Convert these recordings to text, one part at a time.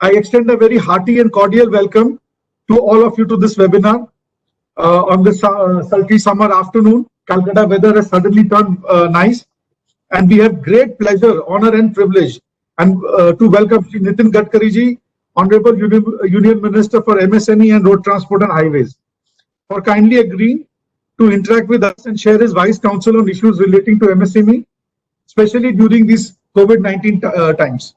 I extend a very hearty and cordial welcome to all of you to this webinar on this sultry summer afternoon. Calcutta weather has suddenly turned nice, and we have great pleasure, honor, and privilege and to welcome Shri Nitin Gadkari ji, Honorable Union Minister for MSME and Road Transport and Highways, for kindly agreeing to interact with us and share his wise counsel on issues relating to MSME, especially during these COVID-19 times.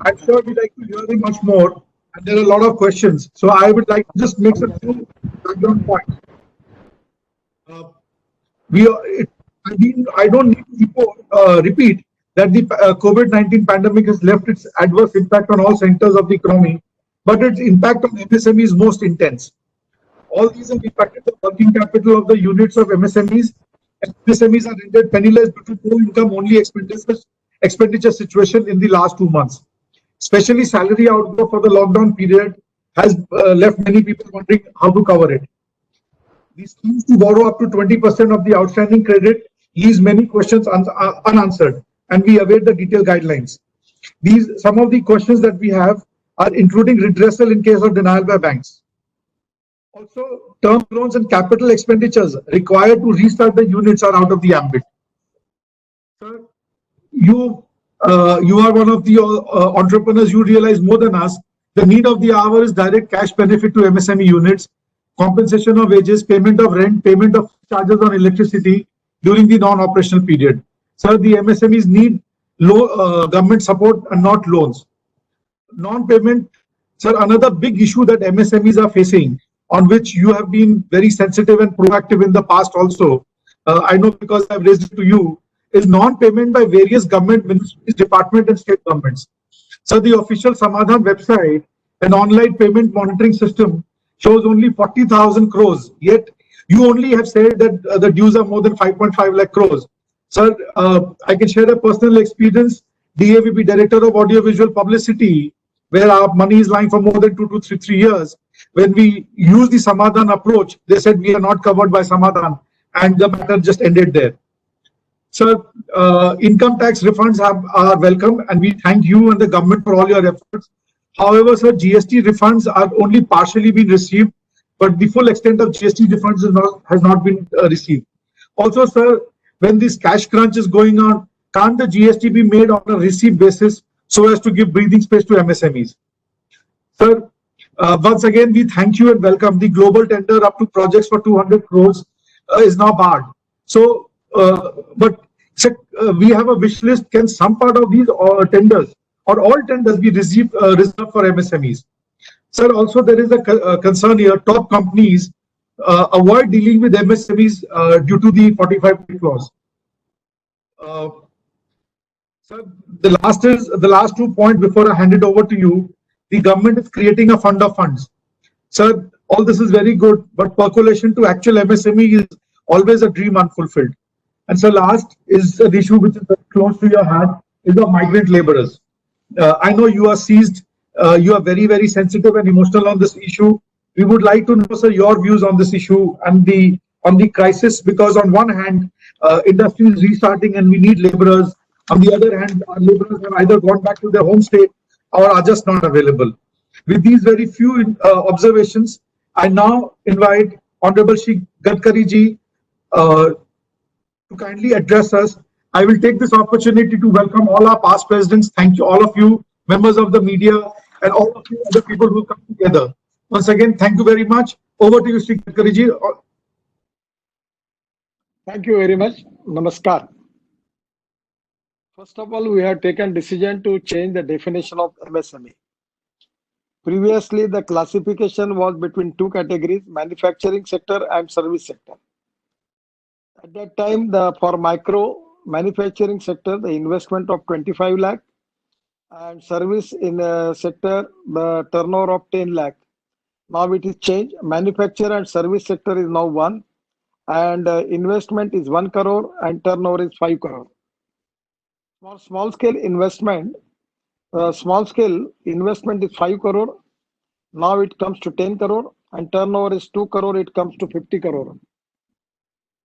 I'm sure we'd like to hear much more, and there are a lot of questions. So I would like to just make some few background points. I don't need to repeat that the COVID-19 pandemic has left its adverse impact on all sectors of the economy, but its impact on MSME is most intense. All these have impacted the working capital of the units of MSMEs. MSMEs are rendered penniless due to low income only expenditure situation in the last 2 months. Especially salary outgo for the lockdown period has left many people wondering how to cover it. The schemes to borrow up to 20% of the outstanding credit leaves many questions unanswered, and we await the detailed guidelines. Some of the questions that we have are including redressal in case of denial by banks. Also, term loans and capital expenditures required to restart the units are out of the ambit. Sir, you are one of the entrepreneurs. You realize more than us. The need of the hour is direct cash benefit to MSME units, compensation of wages, payment of rent, payment of charges on electricity during the non-operational period. Sir, the MSMEs need government support and not loans. Non-payment, sir, another big issue that MSMEs are facing, on which you have been very sensitive and proactive in the past also. I know because I've raised it to you, is non-payment by various government ministries, department and state governments. So the official Samadhan website, an online payment monitoring system, shows only 40,000 crores, yet you only have said that the dues are more than 5.5 lakh crores. Sir, I can share a personal experience. DAVP, Director of Audiovisual Publicity, where our money is lying for more than 2 to 3 years. When we use the Samadhan approach, they said we are not covered by Samadhan, and the matter just ended there. Sir, income tax refunds are welcome, and we thank you and the government for all your efforts. However, sir, GST refunds are only partially been received, but the full extent of GST refunds has not been received. Also, sir, when this cash crunch is going on, can't the GST be made on a receipt basis so as to give breathing space to MSMEs? Sir, once again, we thank you and welcome. The global tender up to projects for 200 crores is now barred. So, but sir, we have a wish list. Can some part of these tenders or all tenders be reserved for MSMEs? Sir, also there is a concern here. Top companies avoid dealing with MSMEs due to the 45 clause. Sir, the last 2 points before I hand it over to you. The government is creating a fund of funds. Sir, all this is very good, but percolation to actual MSME is always a dream unfulfilled. And so last is an issue which is very close to your heart, is of migrant laborers. I know you are seized, you are very, very sensitive and emotional on this issue. We would like to know, sir, your views on this issue and on the crisis, because on one hand, industry is restarting and we need laborers. On the other hand, our laborers have either gone back to their home state or are just not available. With these very few observations, I now invite Honorable Shri Gadkari ji to kindly address us. I will take this opportunity to welcome all our past presidents. Thank you, all of you, members of the media, and all of you other people who come together. Once again, thank you very much. Over to you, Shri Gadkari ji. Thank you very much. Namaskar. First of all, we have taken decision to change the definition of MSME. Previously, the classification was between two categories, manufacturing sector and service sector. At that time, for micro manufacturing sector, the investment of 25 lakh and service in sector, the turnover of 10 lakh. Now it is changed. Manufacturer and service sector is now one, and investment is 1 crore and turnover is 5 crore. For small scale investment is 5 crore. Now it comes to 10 crore, and turnover is 2 crore. It comes to 50 crore.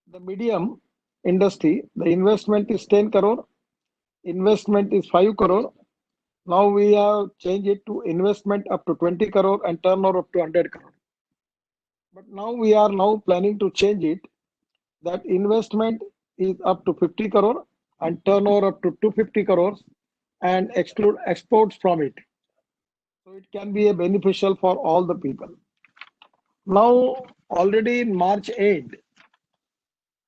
The medium industry, the investment is 10 crore. Investment is 5 crore. Now we have changed it to investment up to 20 crore and turnover up to 100 crore. But now we are now planning to change it that investment is up to 50 crore and turnover up to 250 crores and exclude exports from it. So it can be a beneficial for all the people. Now already in March 8,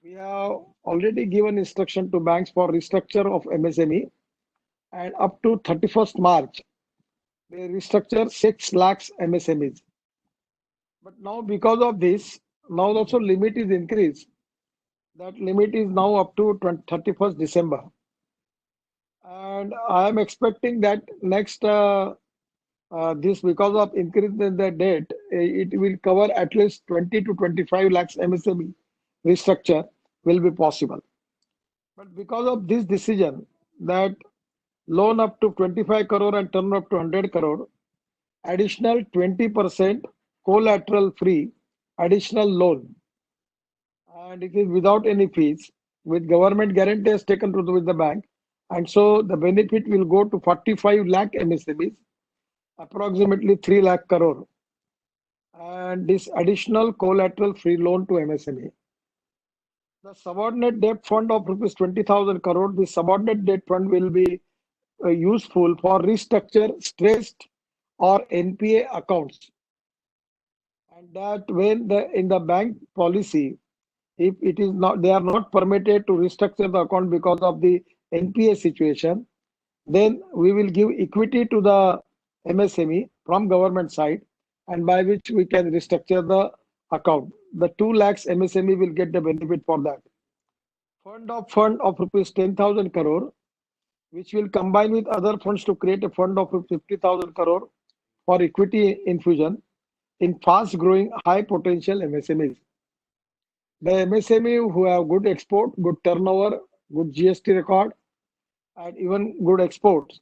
we have already given instruction to banks for restructure of MSME and up to 31st March, they restructure 6 lakhs MSMEs. But now because of this, now also limit is increased. That limit is now up to 31st December. And I am expecting that next this because of increase in the debt, it will cover at least 20 to 25 lakhs MSME restructure will be possible. But because of this decision that loan up to 25 crore and turn up to 100 crore, additional 20% collateral free additional loan, and it is without any fees with government guarantees taken to with the bank, and so the benefit will go to 45 lakh MSMEs, approximately 3 lakh crore, and this additional collateral free loan to MSME. The subordinate debt fund of rupees 20,000 crore, the subordinate debt fund will be useful for restructure stressed or NPA accounts. And that when in the bank policy, if it is not, they are not permitted to restructure the account because of the NPA situation, then we will give equity to the MSME from government side, and by which we can restructure the account. The 2 lakhs MSME will get the benefit for that. Fund of rupees 10,000 crore, which will combine with other funds to create a fund of 50,000 crore for equity infusion in fast growing high potential MSMEs. The MSME who have good export, good turnover, good GST record, and even good exports,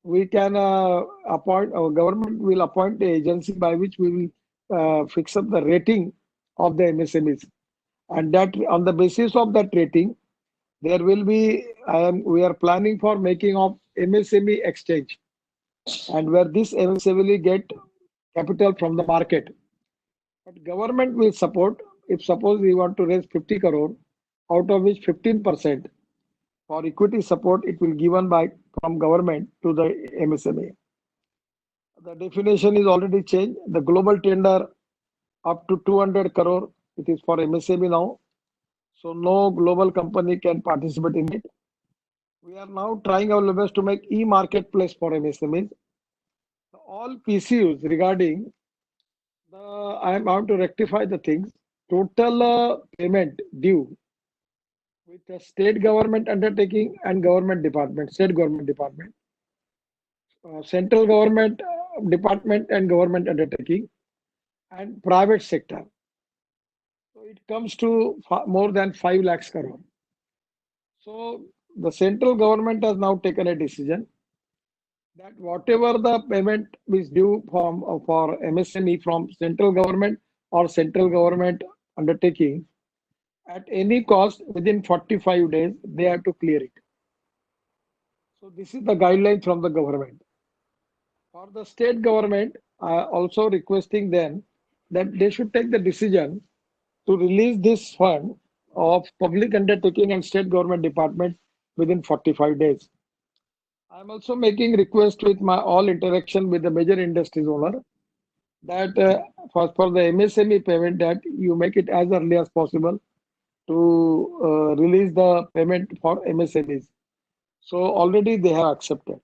we can appoint, our government will appoint the agency by which we will fix up the rating of the MSMEs. And that on the basis of that rating, there will be, we are planning for making of MSME exchange, and where this MSME will get capital from the market. But government will support, if suppose we want to raise 50 crore, out of which 15% for equity support, it will given by from government to the MSME. The definition is already changed. The global tender up to 200 crore, it is for MSME now. So no global company can participate in it. We are now trying our best to make e-marketplace for MSMEs. All PCUs regarding the, I am out to rectify the things. Total payment due with the state government undertaking and government department, state government department, central government department and government undertaking, and private sector. So it comes to more than 5 lakhs crore. So the central government has now taken a decision that whatever the payment is due from for MSME from central government or central government undertaking, at any cost within 45 days, they have to clear it. So this is the guideline from the government. For the state government, also requesting them that they should take the decision to release this fund of public undertaking and state government department within 45 days. I'm also making request with my all interaction with the major industries owner that for the MSME payment that you make it as early as possible to release the payment for MSMEs. So already they have accepted.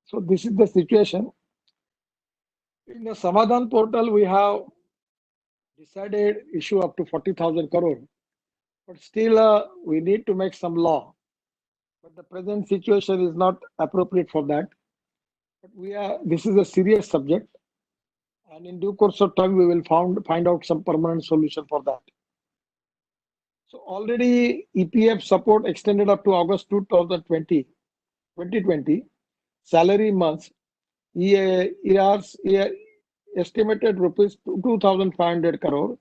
So this is the situation. In the Samadhan portal, we have decided issue up to 40,000 crore, but still we need to make some law. But the present situation is not appropriate for that. But this is a serious subject, and in due course of time we will find out some permanent solution for that. So already EPF support extended up to August 2020, salary months, ERs estimated rupees 2,500 crore,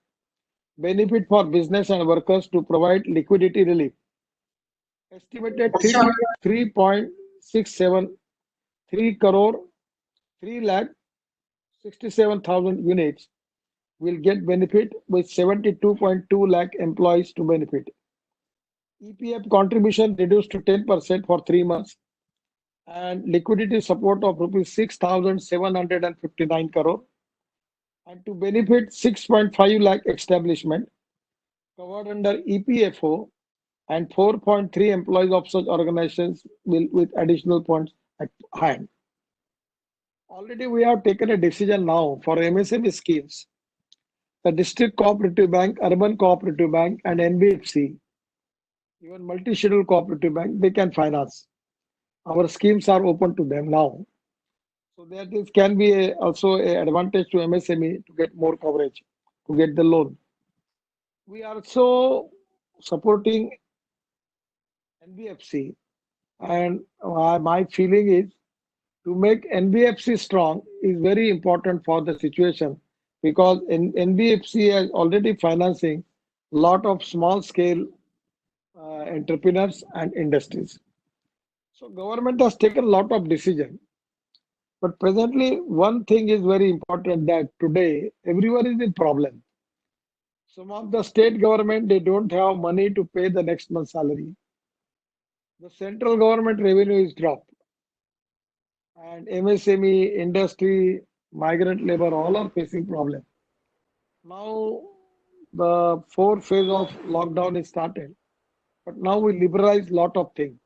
benefit for business and workers to provide liquidity relief. Estimated 3.67 3 crore, 3 lakh 67,000 units will get benefit with 72.2 lakh employees to benefit. EPF contribution reduced to 10% for 3 months and liquidity support of rupees 6,759 crore and to benefit 6.5 lakh establishment covered under EPFO and 4.3 employees of such organizations will with additional funds at hand. Already we have taken a decision now for MSME schemes. The District Cooperative Bank, Urban Cooperative Bank and NBFC, even multi-schedule cooperative bank, they can finance. Our schemes are open to them now. So that is can be also an advantage to MSME to get more coverage, to get the loan. We are also supporting NBFC and my feeling is to make NBFC strong is very important for the situation because NBFC is already financing lot of small scale entrepreneurs and industries. So government has taken a lot of decision. But presently, one thing is very important that today everyone is in problem. Some of the state government, they don't have money to pay the next month's salary. The central government revenue is dropped. And MSME, industry, migrant labor, all are facing problem. Now, the fourth phase of lockdown is started. But now we liberalize lot of things.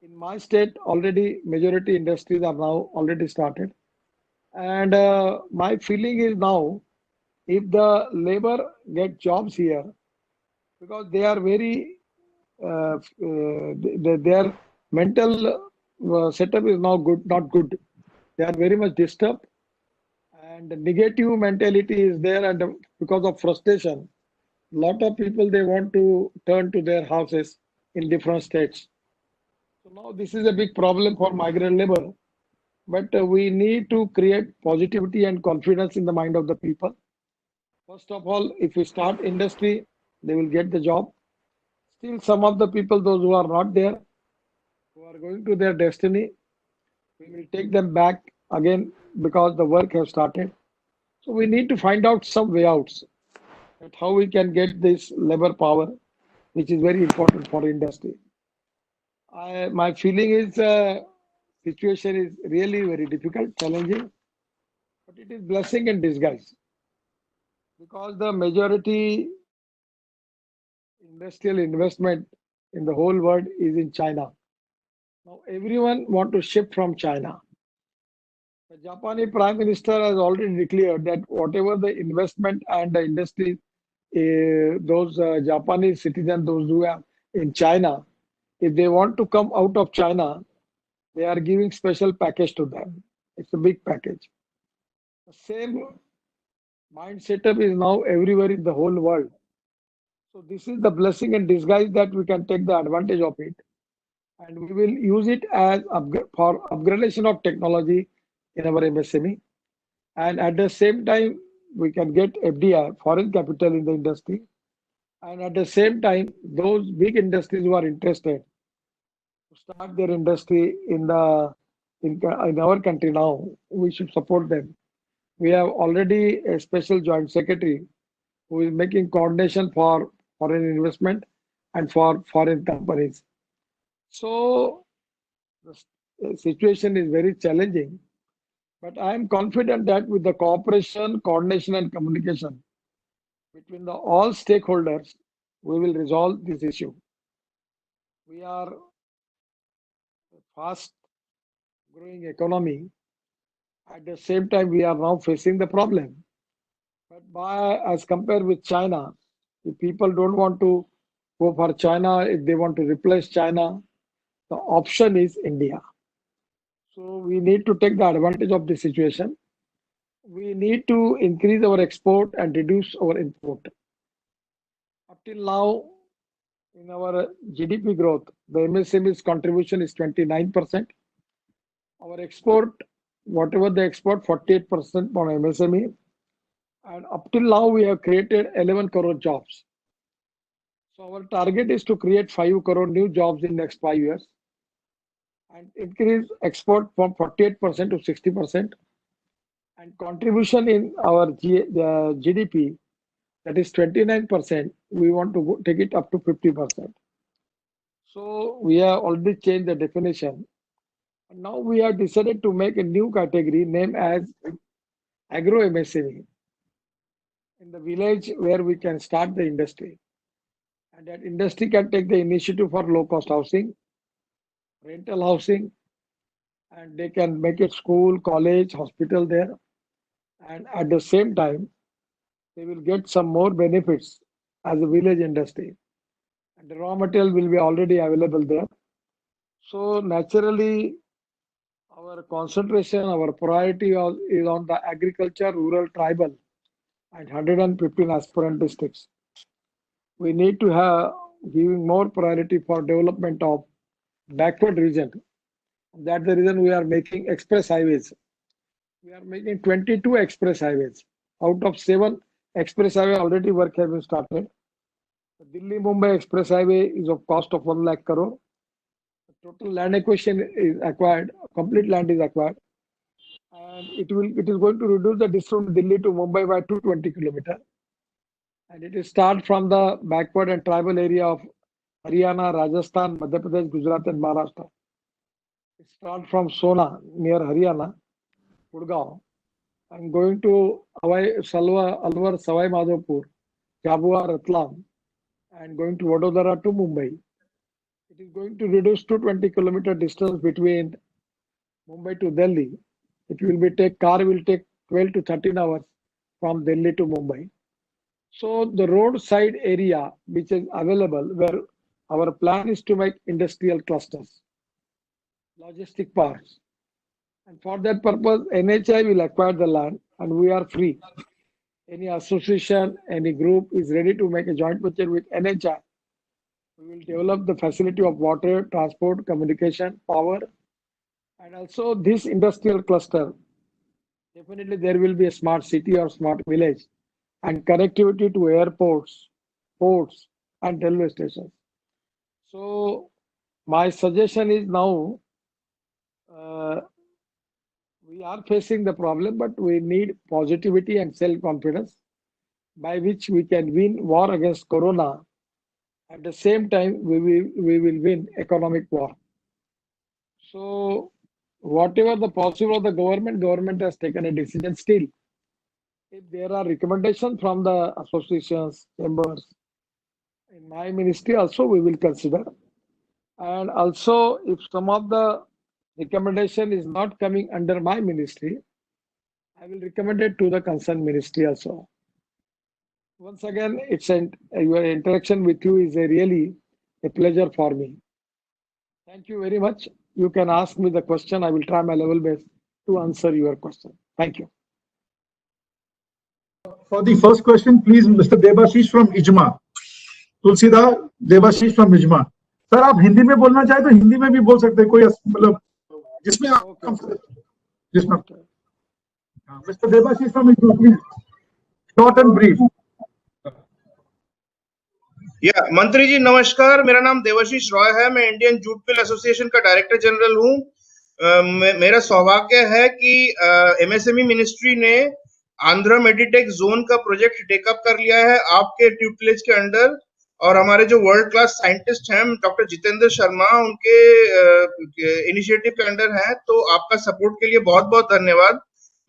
In my state, already majority industries are now already started. And my feeling is now, if the labor get jobs here, because they are very, their mental setup is now good, not good. They are very much disturbed, and the negative mentality is there, and because of frustration, lot of people they want to turn to their houses in different states. So now this is a big problem for migrant labor. But we need to create positivity and confidence in the mind of the people. First of all, if we start industry, they will get the job. Still, some of the people, those who are not there, who are going to their destiny, we will take them back again because the work has started. So we need to find out some way outs at how we can get this labor power, which is very important for industry. My feeling is situation is really very difficult, challenging, but it is blessing in disguise because the majority industrial investment in the whole world is in China. Now everyone want to ship from China. The Japanese Prime Minister has already declared that whatever the investment and the industry, those Japanese citizens, those who are in China, if they want to come out of China, they are giving special package to them. It's a big package. The same mind setup is now everywhere in the whole world. So this is the blessing in disguise that we can take the advantage of it, and we will use it as for upgradation of technology in our MSME, and at the same time we can get FDI, foreign capital in the industry, and at the same time those big industries who are interested to start their industry in our country now, we should support them. We have already a special joint secretary who is making coordination for foreign investment and for foreign companies. So the situation is very challenging, but I am confident that with the cooperation, coordination, and communication between the all stakeholders, we will resolve this issue. We are a fast growing economy. At the same time, we are now facing the problem. But as compared with China, if people don't want to go for China, if they want to replace China, the option is India. So we need to take the advantage of the situation. We need to increase our export and reduce our import. Up till now, in our GDP growth, the MSME's contribution is 29%. Our export, whatever the export, 48% from MSME. And up till now, we have created 11 crore jobs. So our target is to create 5 crore new jobs in next 5 years. and increase export from 48% to 60%, and contribution in our GDP, that is 29%, we want to take it up to 50%. So we have already changed the definition. And now we have decided to make a new category named as agro MSME in the village where we can start the industry. And that industry can take the initiative for low cost housing, rental housing, and they can make it school, college, hospital there. And at the same time, they will get some more benefits as a village industry. And the raw material will be already available there. So naturally, our concentration, our priority is on the agriculture, rural, tribal, and 115 aspirant districts. We need to have giving more priority for development of backward region. That's the reason we are making express highways. We are making 22 express highways. Out of 7 express highway already work has been started. The Delhi-Mumbai express highway is of cost of 1 lakh crore. The total land acquisition is acquired, complete land is acquired. And it is going to reduce the distance from Delhi to Mumbai by 220 kilometers. And it will start from the backward and tribal area of Haryana, Rajasthan, Madhya Pradesh, Gujarat, and Maharashtra. It starts from Sona near Haryana, Gurgaon, and going to Alwar, Savai Madhopur, Jhabua, Ratlam, and going to Vadodara to Mumbai. It is going to reduce 220 kilometer distance between Mumbai to Delhi. Car will take 12 to 13 hours from Delhi to Mumbai. So the roadside area which is available, where our plan is to make industrial clusters, logistic parks. And for that purpose, NHI will acquire the land and we are free. Any association, any group is ready to make a joint venture with NHI. We will develop the facility of water, transport, communication, power, and also this industrial cluster. Definitely there will be a smart city or smart village and connectivity to airports, ports, and railway stations. So my suggestion is now we are facing the problem, but we need positivity and self-confidence by which we can win war against Corona. At the same time, we will win economic war. So whatever the possible of the government has taken a decision still. If there are recommendations from the associations, chambers, in my ministry also we will consider. And also if some of the recommendation is not coming under my ministry, I will recommend it to the concerned ministry also. Once again, your interaction with you is really a pleasure for me. Thank you very much. You can ask me the question. I will try my level best to answer your question. Thank you. For the first question, please, Mr. Debashish from IJMA. Tulsidas Debashish from IJMA. Sir आप हिंदी में बोलना चाहे तो हिंदी में भी बोल सकते हैं, कोई मतलब जिसमें आप जिसमें mister Debashish from IJMA, please short and brief. मंत्री जी नमस्कार, मेरा नाम देवाशीष रॉय है, मैं इंडियन जूट मिल एसोसिएशन का डायरेक्टर जनरल हूं. मेरा सौभाग्य है कि एमएसएमई मिनिस्ट्री ने आंध्र मेडिटेक जोन का प्रोजेक्ट टेकअप कर लिया है आपके ट्यूटलेज के अंडर, और हमारे जो वर्ल्ड क्लास साइंटिस्ट हैं डॉक्टर जितेंद्र शर्मा उनके इनिशिएटिव के अंडर हैं. तो आपका सपोर्ट के लिए बहुत बहुत धन्यवाद.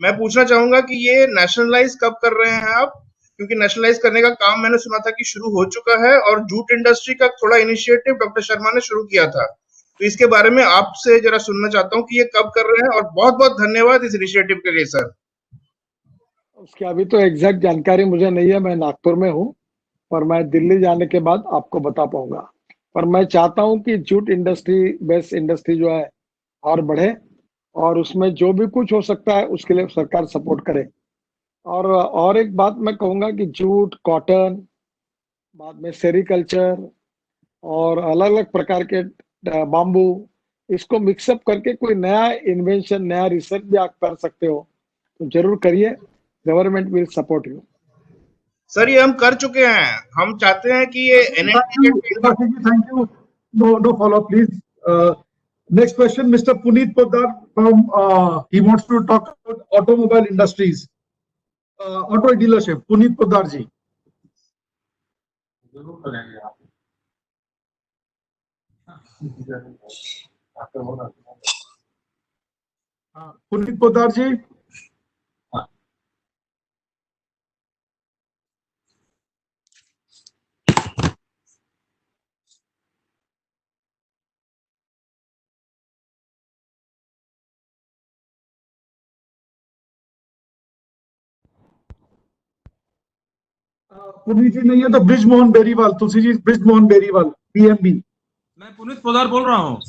मैं पूछना चाहूंगा कि ये नेशनलाइज कब कर रहे हैं आप, क्योंकि नेशनलाइज करने का काम मैंने सुना था कि शुरू हो चुका है और जूट इंडस्ट्री का थोड़ा इनिशिएटिव डॉक्टर शर्मा ने शुरू किया था. तो इसके बारे में आपसे जरा सुनना चाहता हूं कि ये कब कर रहे हैं, और बहुत बहुत धन्यवाद इस इनिशिएटिव के लिए सर. उसकी अभी तो एग्जैक्ट जानकारी मुझे नहीं है, मैं नागपुर में हूँ, पर मैं दिल्ली जाने के बाद आपको बता पाऊंगा. पर मैं चाहता हूँ कि जूट इंडस्ट्री बेस्ड इंडस्ट्री जो है और बढ़े, और उसमें जो भी कुछ हो सकता है उसके लिए सरकार सपोर्ट करे. और एक बात मैं कहूंगा कि जूट, कॉटन, बाद में सेरिकल्चर और अलग अलग प्रकार के बाम्बू, इसको मिक्सअप करके कोई नया इन्वेंशन, नया रिसर्च भी आप कर सकते हो तो जरूर करिए. Government will support you. Sir ये हम कर चुके हैं, हम चाहते हैं कि ये thank you. No follow please. Next question, Mr. Puneet Poddar from, he wants to talk about automobile industries, auto dealership. Puneet Poddar ji. Puneet Poddar ji. Puneet ji नहीं है तो ब्रिज मोहन बेरीवाल, तुलसी जी, ब्रिज मोहन बेरीवाल, पीएमबी। मैं पुनीत पोदार बोल रहा हूँ।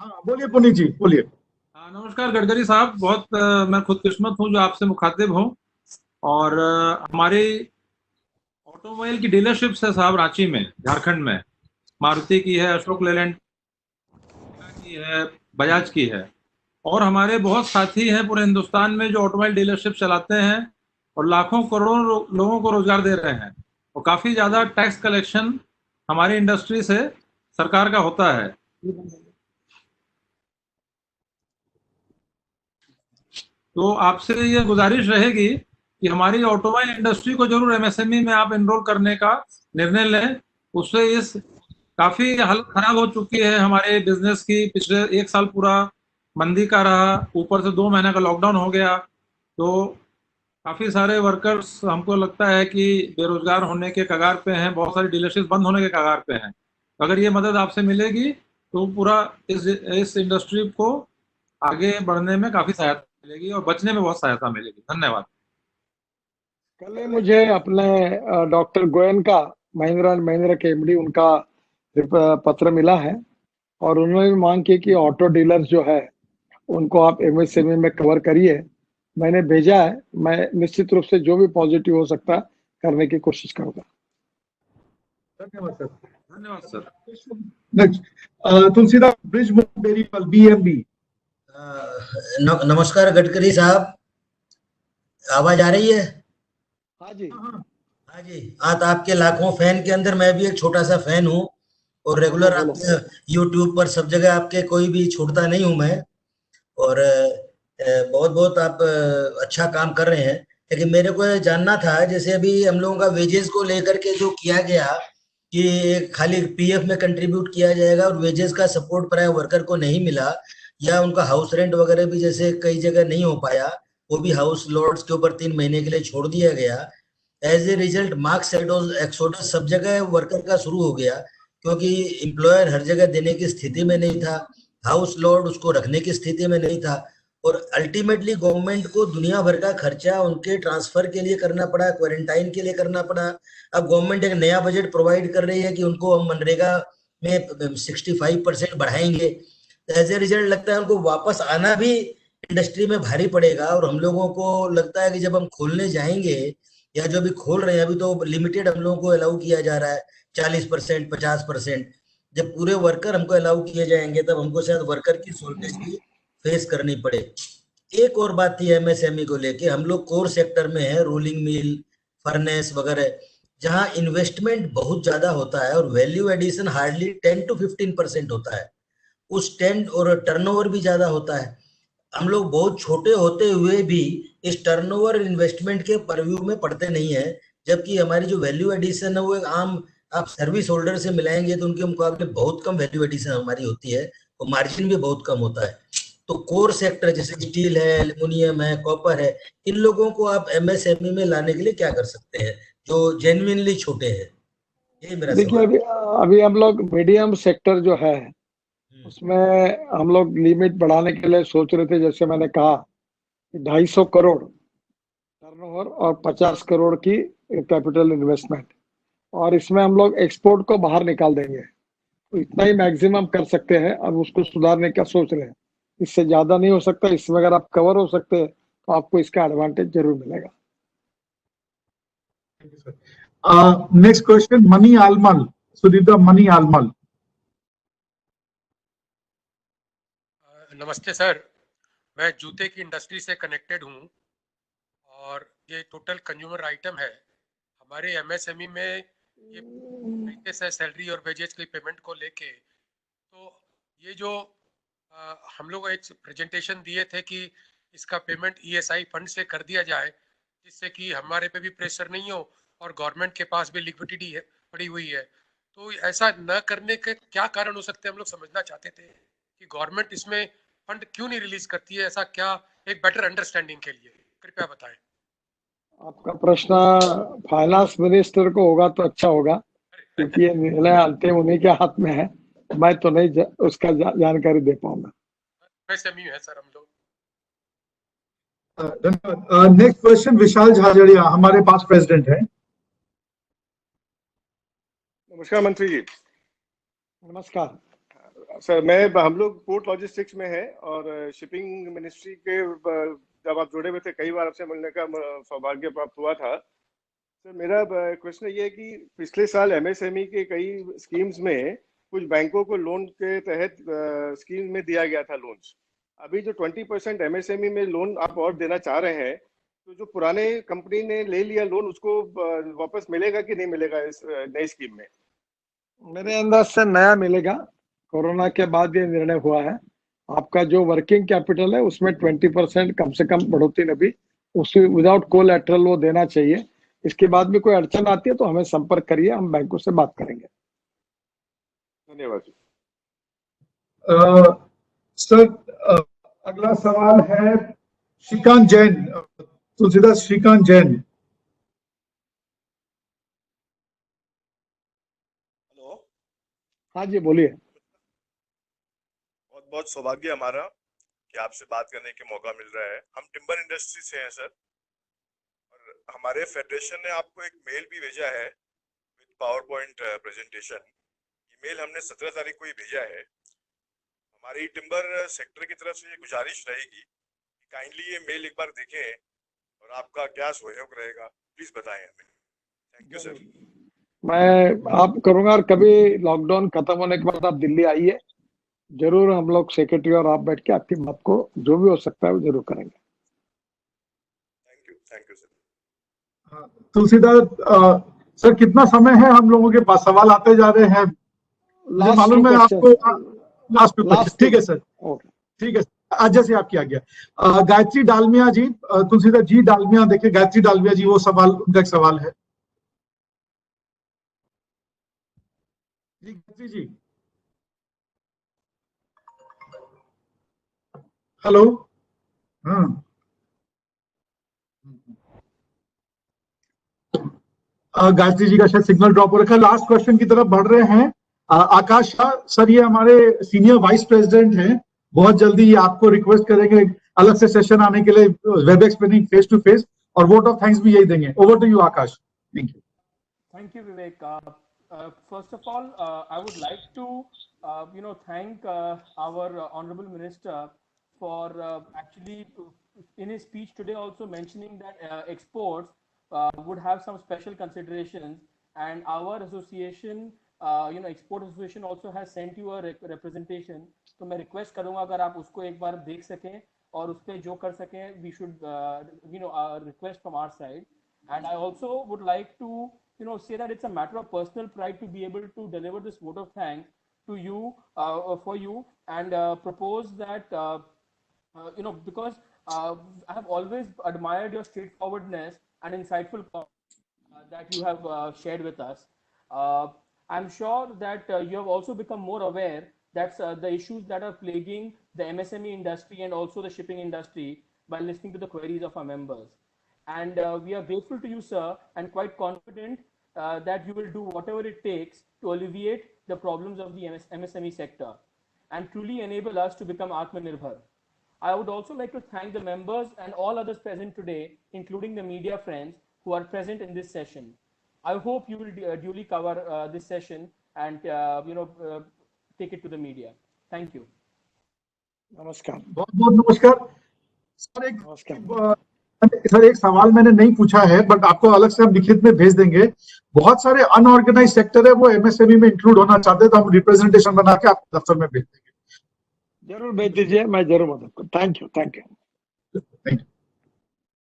हाँ बोलिए पुनीत जी, बोलिए। नमस्कार गडकरी साहब, बहुत मैं खुदकिस्मत हूँ जो आपसे मुखातिब हूँ। और हमारी ऑटोमोबाइल की डीलरशिप्स है साहब रांची में, झारखंड में। मारुति की है, अशोक लेलैंड की है, बजाज की है। और हमारे बहुत साथी हैं पूरे हिंदुस्तान में जो ऑटोमोबाइल डीलरशिप चलाते हैं और लाखों करोड़ों लोगों को रोजगार दे रहे हैं। और काफी ज्यादा टैक्स कलेक्शन हमारी इंडस्ट्री से सरकार का होता है। तो आपसे ये गुजारिश रहेगी कि हमारी ऑटोमोबाइल इंडस्ट्री को जरूर एमएसएमई में आप एनरोल करने का निर्णय लें। उससे इस काफी हालत खराब हो चुकी है हमारे बिजनेस की। पिछले 1 साल पूरा मंदी का रहा, ऊपर से 2 महीने का लॉकडाउन हो गया। तो काफी सारे वर्कर्स हमको लगता है कि बेरोजगार होने के कगार पे हैं, बहुत सारी डीलरशिप बंद होने के कगार पे हैं। अगर ये मदद आपसे मिलेगी तो पूरा इस इंडस्ट्री को आगे बढ़ने में काफी सहायता मिलेगी और बचने में बहुत सहायता मिलेगी। धन्यवाद। कल ही मुझे अपने डॉक्टर गोयन का, महिंद्रा एंड महिंद्रा के एमडी, उनका पत्र मिला है और उन्होंने भी मांग की कि ऑटो डीलर्स जो है उनको आप एमएसएमई में कवर करिए। मैंने भेजा है, मैं निश्चित रूप से जो भी पॉजिटिव हो सकता है करने की कोशिश करूंगा। धन्यवाद सर। धन्यवाद sir. Next, Tulsidas bridge Mohan Beriwal, BMB. नमस्कार गडकरी साहब, आवाज आ रही है? हाँ जी। हाँ जी। हाँ, तो आपके लाखों फैन के अंदर मैं भी एक छोटा सा फैन हूँ और रेगुलर बोलो। आपके यूट्यूब पर सब जगह आपके कोई भी छोड़ता नहीं हूँ मैं। और बहुत बहुत आप अच्छा काम कर रहे हैं। लेकिन मेरे को ये जानना था, जैसे अभी हम लोगों का वेजेस को लेकर के जो किया गया कि खाली पीएफ में कंट्रीब्यूट किया जाएगा और वेजेस का सपोर्ट प्राय वर्कर को नहीं मिला, या उनका हाउस रेंट वगैरह भी जैसे कई जगह नहीं हो पाया, वो भी हाउस लॉर्ड्स के ऊपर 3 महीने के लिए छोड़ दिया गया। As a result marks exodus सब जगह वर्कर का शुरू हो गया, क्योंकि एम्प्लॉयर हर जगह देने की स्थिति में नहीं था, हाउस लॉर्ड उसको रखने की स्थिति में नहीं था। और अल्टीमेटली गवर्नमेंट को दुनिया भर का खर्चा उनके ट्रांसफर के लिए करना पड़ा, क्वारंटाइन के लिए करना पड़ा। अब गवर्नमेंट एक नया बजट प्रोवाइड कर रही है कि उनको हम मनरेगा में 65% बढ़ाएंगे। एज ए रिजल्ट लगता है उनको वापस आना भी इंडस्ट्री में भारी पड़ेगा। और हम लोगों को लगता है कि जब हम खोलने जाएंगे, या जो अभी खोल रहे हैं, अभी तो लिमिटेड हम लोगों को अलाउ किया जा रहा है 40%, 50%। जब पूरे वर्कर हमको अलाउ किए जाएंगे तब हमको शायद वर्कर की शॉर्टेज भी फेस करनी पड़े। एक और बात थी एमएसएमई को लेके, हम लोग कोर सेक्टर में है, रोलिंग मिल, फर्नेस वगैरह, जहां इन्वेस्टमेंट बहुत ज्यादा होता है और वैल्यू एडिशन हार्डली 10 to 15% होता है। उस 10 और टर्नओवर भी ज्यादा होता है। हम लोग बहुत छोटे होते हुए भी इस टर्नओवर इन्वेस्टमेंट के परव्यू में पड़ते नहीं है, जबकि हमारी जो वैल्यू एडिशन है वो एक आम आप सर्विस होल्डर से मिलाएंगे तो उनके मुकाबले बहुत कम वैल्यू एडिशन हमारी होती है और मार्जिन भी बहुत कम होता है। तो कोर सेक्टर जैसे स्टील है, एल्युमिनियम है, कॉपर है, इन लोगों को आप एमएसएमई में लाने के लिए क्या कर सकते हैं जो जेन्युइनली छोटे हैं? ये मेरा देखिए, सवाल। अभी हम लोग मीडियम सेक्टर जो है उसमें हम लोग लिमिट बढ़ाने के लिए सोच रहे थे। जैसे मैंने कहा कि 250 करोड़ टर्नओवर और 50 करोड़ की कैपिटल इन्वेस्टमेंट, और इसमें हम लोग एक्सपोर्ट को बाहर निकाल देंगे। तो इतना ही मैक्सिमम कर सकते हैं, अब उसको सुधारने का सोच रहे हैं। इससे ज्यादा नहीं हो सकता। इसमें अगर आप कवर हो सकते हैं तो आपको इसका एडवांटेज जरूर मिलेगा। Next question, Mani Alamal, Sudipta Mani Alamal. नमस्ते सर, मैं जूते की इंडस्ट्री से कनेक्टेड हूँ और ये टोटल कंज्यूमर आइटम है। हमारे एमएसएमई में ये प्रैक्टिस है सैलरी और वेजेस की पेमेंट को लेके। तो ये जो हम लोग एक प्रेजेंटेशन दिए थे कि इसका पेमेंट ESI फंड से कर दिया जाए, जिससे कि हमारे पे भी प्रेशर नहीं हो और गवर्नमेंट के पास भी लिक्विडिटी है पड़ी हुई है। तो ऐसा न करने के क्या कारण हो सकते हैं, हम लोग समझना चाहते थे कि गवर्नमेंट इसमें फंड क्यों नहीं रिलीज करती है, ऐसा क्या, एक बेटर अंडरस्टैंडिंग के लिए कृपया बताएं। आपका प्रश्न फाइनेंस मिनिस्टर को होगा तो अच्छा होगा, क्योंकि ये निर्णय अंतिम उन्हीं के हाथ में है। मैं तो नहीं उसका जानकारी दे पाऊंगा। MSME है सर हम लोग। धन्यवाद। नेक्स्ट क्वेश्चन विशाल झाझड़िया हमारे पास प्रेसिडेंट है। नमस्कार मंत्री जी। नमस्कार सर, हम लोग पोर्ट लॉजिस्टिक्स में है और शिपिंग मिनिस्ट्री के जब आप जुड़े हुए थे कई बार आपसे मिलने का सौभाग्य प्राप्त हुआ था। सर, मेरा क्वेश्चन ये है कि पिछले साल MSME के कई स्कीम्स में कुछ बैंकों को लोन के तहत स्कीम में दिया गया था लोन्स। अभी जो 20% MSME में लोन आप और देना चाह रहे हैं, तो जो पुराने कंपनी ने ले लिया लोन उसको वापस मिलेगा कि नहीं मिलेगा इस नई स्कीम में? मेरे अंदाज से नया मिलेगा। कोरोना के बाद ये निर्णय हुआ है। आपका जो वर्किंग कैपिटल है उसमें 20% कम से कम बढ़ोतरी अभी उसके विदाउट कोलैटरल वो देना चाहिए। इसके बाद भी कोई अड़चन आती है तो हमें संपर्क करिए, हम बैंकों से बात करेंगे। धन्यवाद। सर अगला सवाल है श्रीकांत जैन, तुलसीदास श्रीकांत जैन। हेलो, हाँ जी बोलिए। बहुत बहुत सौभाग्य हमारा कि आपसे बात करने के मौका मिल रहा है। हम टिम्बर इंडस्ट्री से हैं सर, और हमारे फेडरेशन ने आपको एक मेल भी भेजा है with power point presentation. Email हमने 17 तारीख को ही भेजा है। हमारी टिम्बर सेक्टर की तरफ से ये गुजारिश रहेगी कि काइंडली ये मेल एक बार देखें और आपका क्या सहयोग रहेगा प्लीज बताएं हमें। Thank you sir. मैं आप करूंगा, और कभी लॉकडाउन खत्म होने के बाद आप दिल्ली आइए, जरूर हम लोग सेक्रेटरी और आप बैठ के आपकी बात को जो भी हो सकता है वो जरूर करेंगे। Thank you sir. Tulsidas sir, कितना समय है हम लोगों के पास? सवाल आते जा रहे हैं। मुझे मालूम है आपको लास्ट क्वेश्चन। ठीक है सर, ठीक है। आज जैसे आपकी आ गया। गायत्री डालमिया जी, तुलसीदास जी डालमिया, देखिए गायत्री डालमिया जी, वो सवाल, उनका एक सवाल है जी। गायत्री जी, हेलो। हाँ, गायत्री जी का शायद सिग्नल ड्रॉप हो रखा है। लास्ट क्वेश्चन की तरफ बढ़ रहे हैं। आकाश शाह सर, ये हमारे सीनियर वाइस प्रेसिडेंट हैं। बहुत जल्दी आपको रिक्वेस्ट करेंगे अलग से सेशन आने के लिए, वेबएक्स पे नहीं, फेस टू फेस, और वोट ऑफ थैंक्स भी यही देंगे। Over to you Akash. Thank you. Thank you, Vivek. First of all, I would like to, thank our honorable minister for actually in his speech today also mentioning that exports would have some special considerations, and our association, export association also has sent you a representation. तो मैं request करूँगा अगर आप उसको एक बार देख सकें और उस पे जो कर सकें, we should request from our side. And I also would like to say that it's a matter of personal pride to be able to deliver this vote of thanks to you, for you, and propose that because I have always admired your straightforwardness and insightful that you have shared with us. I'm sure that you have also become more aware that the issues that are plaguing the MSME industry and also the shipping industry by listening to the queries of our members. And we are grateful to you, sir, and quite confident that you will do whatever it takes to alleviate the problems of the MSME sector and truly enable us to become Atmanirbhar. I would also like to thank the members and all others present today, including the media friends who are present in this session. I hope you will duly cover this session and take it to the media. Thank you. नमस्कार। बहुत बहुत नमस्कार sir. नमस्कार sir, एक सवाल मैंने नहीं पूछा है, बट आपको अलग से हम लिखित में भेज देंगे। बहुत सारे अनऑर्गेनाइज सेक्टर है, वो MSME में इंक्लूड होना चाहते हैं, तो हम रिप्रेजेंटेशन बना के आपके दफ्तर में भेज देंगे। जरूर भेज दीजिए, मैं जरूर मदद करूँ। Thank you. Thank you.